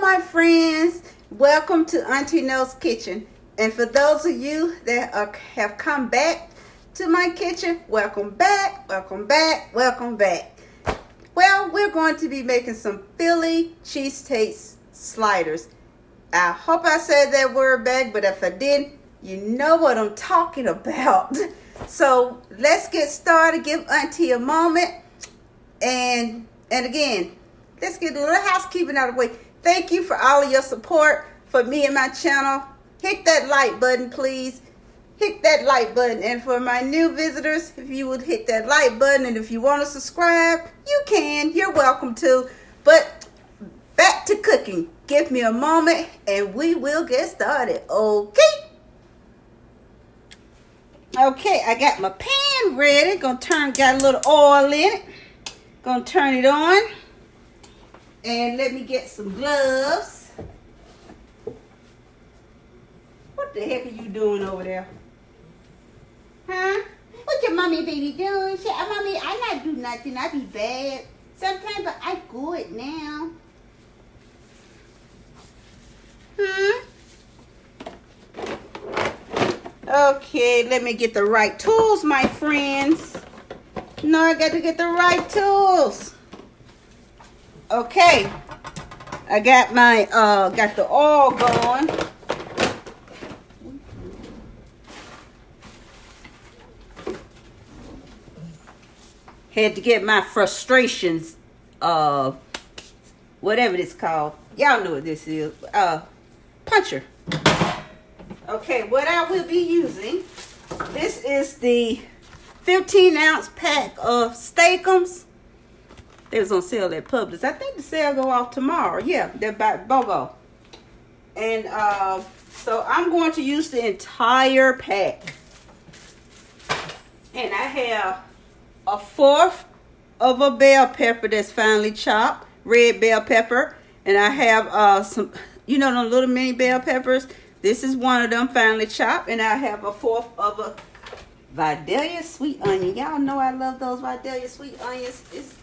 my friends, welcome to Auntie No's kitchen. And for those of you that have come back to my kitchen, welcome back, welcome back, welcome back. Well, we're going to be making some Philly cheesesteak sliders. I hope I said that word back, but if I didn't, you know what I'm talking about. So let's get started. Give Auntie a moment. And again, let's get a little housekeeping out of the way. Thank you for all of your support for me and my channel. Hit that like button, please. Hit that like button. And for my new visitors, if you would hit that like button, and if you want to subscribe, you can. You're welcome to. But back to cooking. Give me a moment and we will get started. Okay. Okay, I got my pan ready. Got a little oil in it. Gonna turn it on. And let me get some gloves. What the heck are you doing over there? Huh? What your mommy baby doing? She, mommy, I not do nothing. I be bad sometimes, but I good now. Okay, let me get the right tools, my friends. No, I got to get the right tools. Okay, I got my got the oil going. Had to get my frustrations, whatever it's called. Y'all know what this is. Puncher. Okay, what I will be using, this is the 15-ounce pack of steakums. They was on sale at Publix. I think the sale go off tomorrow. Yeah, they're by BOGO. And so I'm going to use the entire pack. And I have a fourth of a bell pepper that's finely chopped, red bell pepper. And I have some, you know, those little mini bell peppers. This is one of them finely chopped. And I have a fourth of a Vidalia sweet onion. Y'all know I love those Vidalia sweet onions. It's,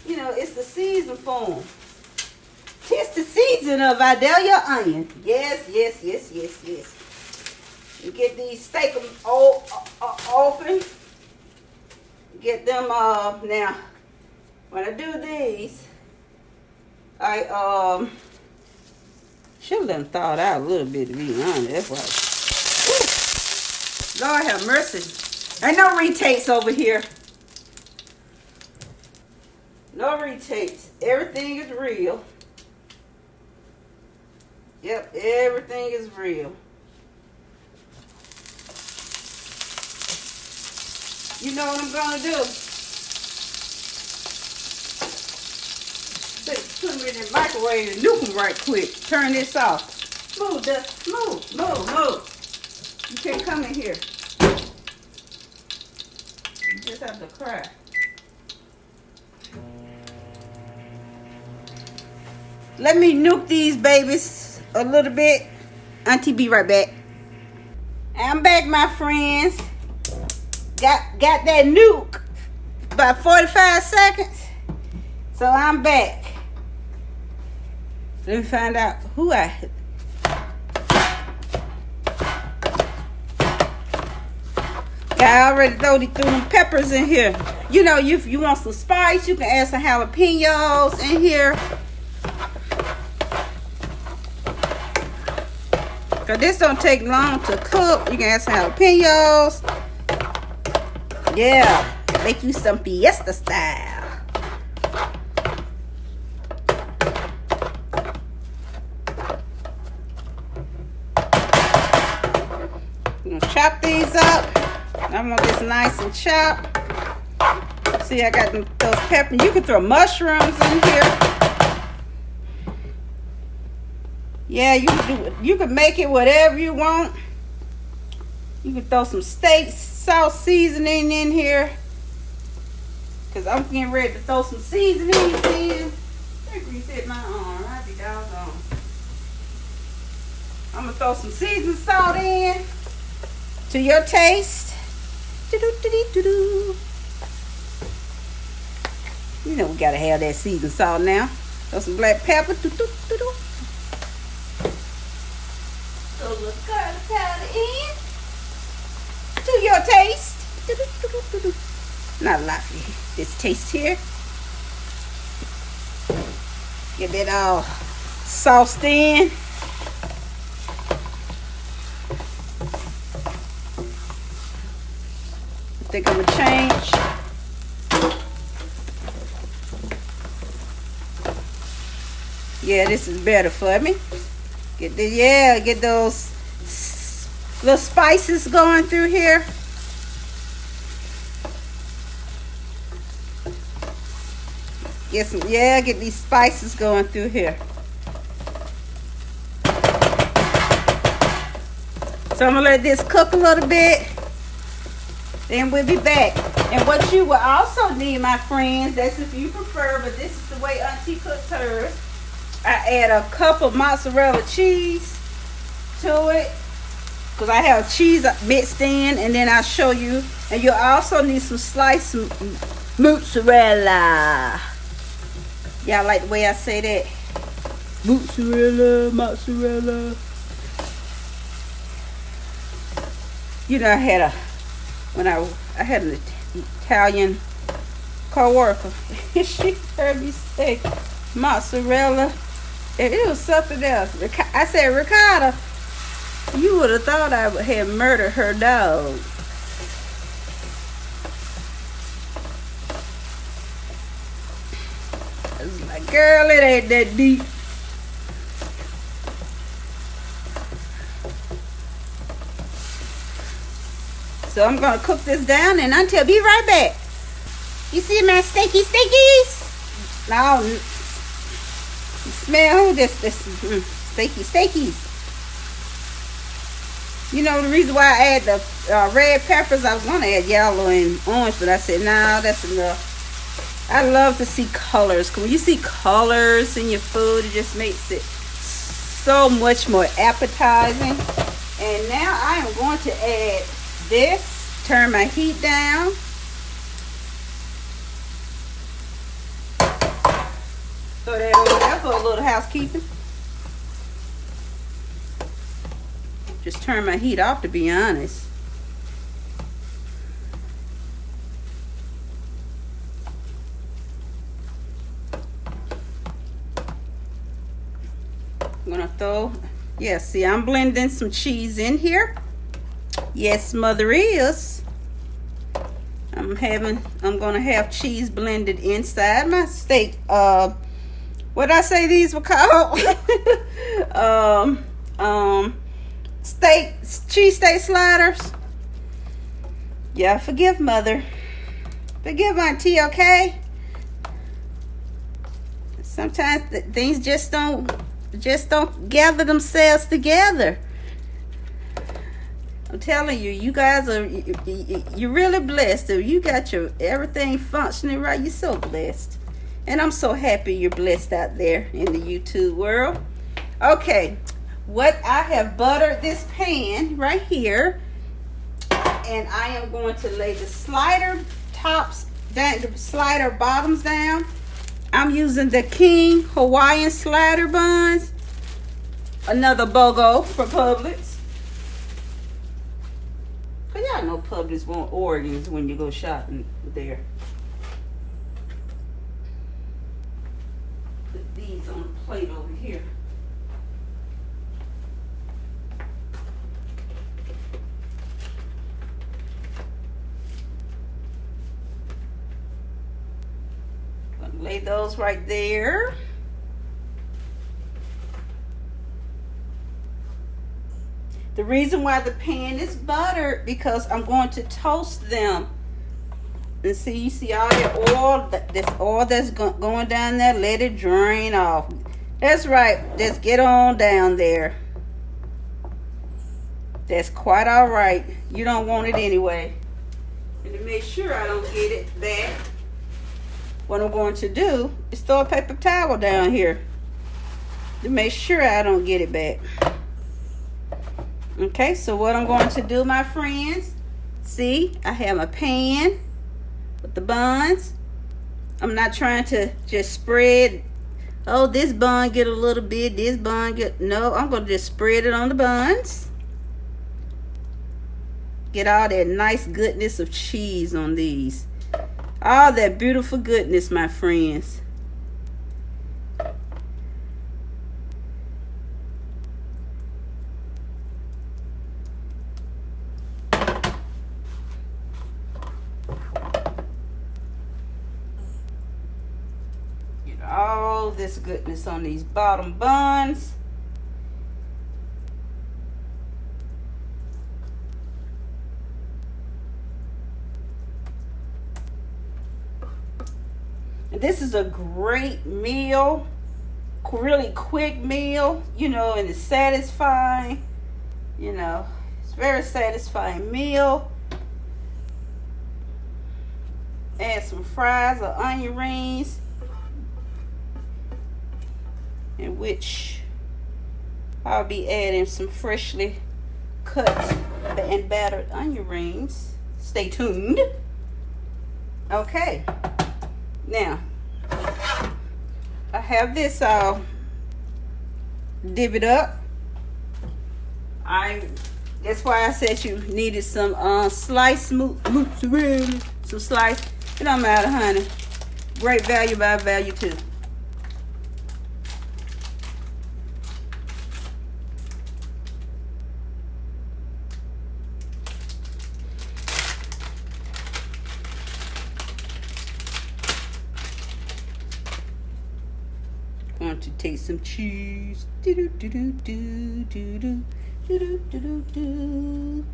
you know, it's the season for them. It's the season of Vidalia onion. Yes, yes, yes, yes, yes. You get these steakums open. Get them now. When I do these, I should have them thawed out a little bit, to be honest. That's why. Lord have mercy. Ain't no retakes over here. No retakes. Everything is real. Yep, everything is real. You know what I'm gonna do? Put them in the microwave and nuke them right quick. Turn this off. Move, Dust. Move, move, move. You can't come in here. You just have to cry. Let me nuke these babies a little bit. Auntie, be right back. I'm back, my friends. Got that nuke about 45 seconds. So I'm back. Let me find out who I already threw them peppers in here. You know, if you want some spice, you can add some jalapenos in here. Cause this don't take long to cook. You can add some jalapenos. Yeah, make you some fiesta style. I'm gonna chop these up. I want this nice and chopped. See, I got those peppers. You can throw mushrooms in here. Yeah, you can make it whatever you want. You can throw some steak sauce seasoning in here. Cause I'm getting ready to throw some seasonings in. That grease hit my arm. I'll be doggone. I'm gonna throw some seasoned salt in to your taste. You know we gotta have that seasoned salt now. Throw some black pepper. throw a little garlic powder in to your taste. Not a lot for this taste here. Get that all sauced in. I think I'm gonna change. Yeah, this is better for me. Get those little spices going through here. Get these spices going through here. So I'm gonna let this cook a little bit. Then we'll be back. And what you will also need, my friends, that's if you prefer, but this is the way Auntie cooks hers. I add a cup of mozzarella cheese to it, because I have cheese mixed in, and then I'll show you. And you'll also need some sliced mozzarella. Y'all like the way I say that? Mozzarella. You know, I had an Italian co-worker. She heard me say mozzarella. It was something else. I said ricotta. You would have thought I had murdered her dog. I was like, girl, it ain't that deep. So I'm gonna cook this down, and I'll be right back. You see my steakies? Now, smell this steakies. You know the reason why I add the red peppers, I was gonna add yellow and orange, but I said, nah, that's enough. I love to see colors. When you see colors in your food, it just makes it so much more appetizing. And now I am going to add this. Turn my heat down. Throw that over there for a little housekeeping. Just turn my heat off, to be honest. I'm gonna throw, see, I'm blending some cheese in here. Yes, mother is. I'm gonna have cheese blended inside my steak. What did I say these were called? Cheese steak sliders. Yeah, forgive mother. Forgive Auntie, okay? Sometimes things just don't gather themselves together. I'm telling you, you guys you're really blessed. If you got your everything functioning right, you're so blessed. And I'm so happy you're blessed out there in the YouTube world. Okay, what I have buttered this pan right here, and I am going to lay the slider tops down, the slider bottoms down. I'm using the King Hawaiian slider buns. Another BOGO for Publix. Cause y'all know Publix want organs when you go shopping there. Put these on the plate over here. Gonna lay those right there. The reason why the pan is buttered, because I'm going to toast them. And see, you see all the oil, this oil that's going down there, let it drain off. That's right, just get on down there. That's quite all right. You don't want it anyway. And to make sure I don't get it back, what I'm going to do is throw a paper towel down here to make sure I don't get it back. Okay, so what I'm going to do, my friends, see, I have my pan with the buns. I'm not trying to just spread Oh, this bun get a little bit, this bun get, no, I'm gonna just spread it on the buns. Get all that nice goodness of cheese on these. All that beautiful goodness, my friends. Get all this goodness on these bottom buns. This is a great meal, really quick meal, you know, and it's satisfying. You know, it's a very satisfying meal. Add some fries or onion rings, in which I'll be adding some freshly cut and battered onion rings. Stay tuned. Okay, now I have this all divvied up. That's why I said you needed some sliced mozzarella, some sliced. It don't matter, honey. Great value by value too. Want to taste some cheese? Do do do do do do do do do do do.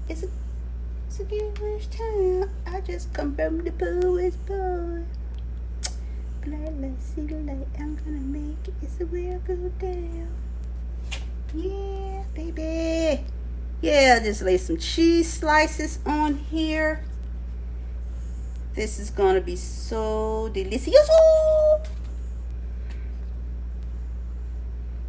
It's a Jewish town. I just come from the poet's boy. Black light, city light. I'm gonna make it. It's a real go down. Yeah, baby. Yeah, just lay some cheese slices on here. This is gonna be so delicious.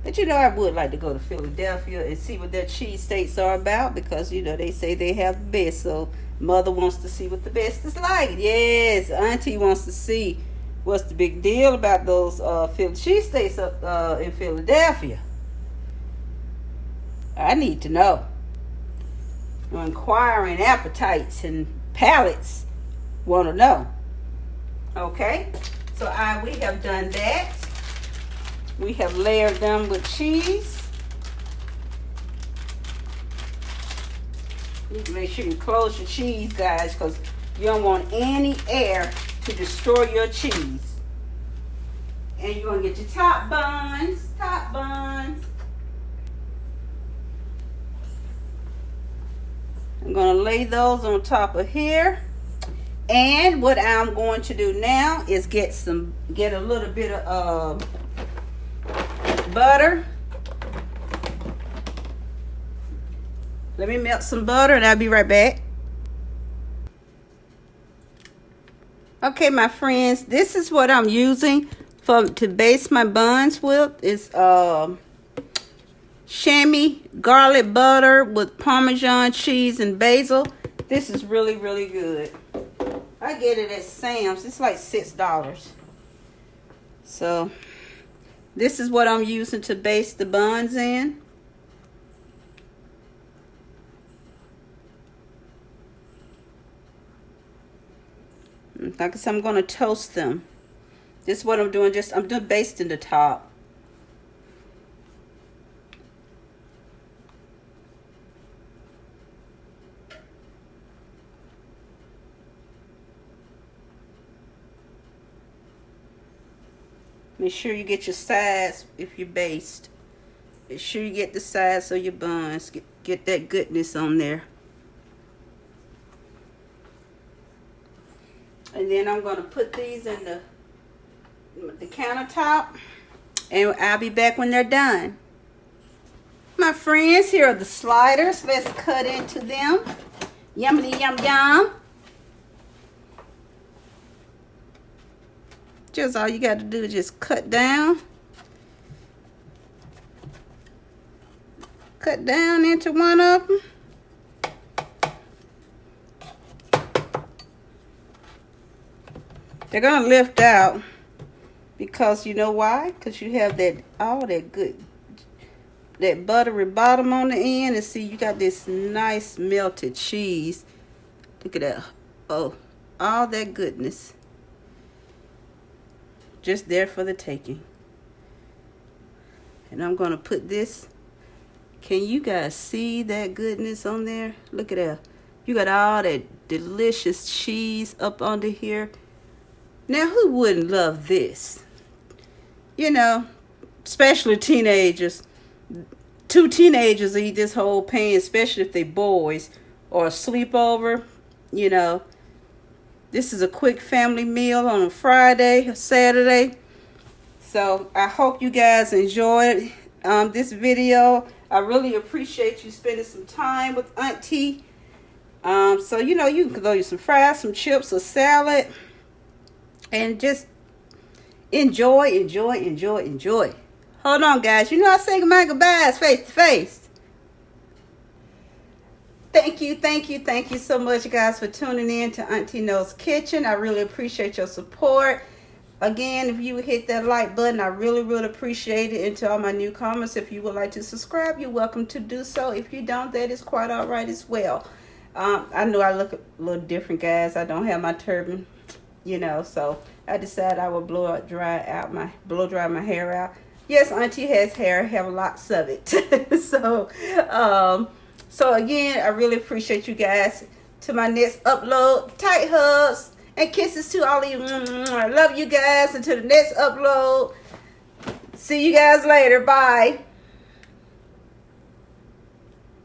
But you know, I would like to go to Philadelphia and see what their cheesesteaks are about, because you know they say they have the best. So mother wants to see what the best is like. Yes, auntie wants to see what's the big deal about those Philly cheesesteaks up in Philadelphia. I need to know. Inquiring appetites and palates want to know. Okay, so we have done that. We have layered them with cheese. You need to make sure you close your cheese, guys, because you don't want any air to destroy your cheese. And you're going to get your top buns. Top buns. I'm going to lay those on top of here. And what I'm going to do now is get a little bit of butter. Let me melt some butter and I'll be right back. Okay, my friends, this is what I'm using to baste my buns with. It's Shamy garlic butter with Parmesan cheese and basil. This is really, really good. I get it at Sam's. It's like $6. So this is what I'm using to baste the buns in. Like I said, I'm going to toast them. This is what I'm doing. I'm doing basting the top. Make sure you get your sides if you baste. Make sure you get the sides of your buns. Get that goodness on there. And then I'm going to put these in the countertop. And I'll be back when they're done. My friends, here are the sliders. Let's cut into them. Yummy, yum, yum. Just all you got to do is just cut down. Cut down into one of them. They're going to lift out because you know why? Because you have that all that good, that buttery bottom on the end, and see you got this nice melted cheese. Look at that. Oh, all that goodness just there for the taking. And I'm gonna put this. Can you guys see that goodness on there? Look at that. You got all that delicious cheese up under here. Now, who wouldn't love this? You know, especially teenagers. 2 teenagers eat this whole pan, especially if they boys, or a sleepover. You know, this is a quick family meal on a Friday or Saturday. So I hope you guys enjoyed this video. I really appreciate you spending some time with Auntie. So, you know, you can throw you some fries, some chips, a salad, and just enjoy. Hold on, guys. You know I say my goodbyes face to face. Thank you so much, guys, for tuning in to Auntie No's Kitchen. I really appreciate your support. Again, if you would hit that like button, I really appreciate it. And to all my newcomers, if you would like to subscribe, you're welcome to do so. If you don't, that is quite all right as well. I know I look a little different, guys. I don't have my turban, you know, so I decided I would blow dry my hair out. Yes, Auntie has hair. I have lots of it. So again, I really appreciate you guys. To my next upload, tight hugs and kisses to all of you. I love you guys. Until the next upload. See you guys later. Bye.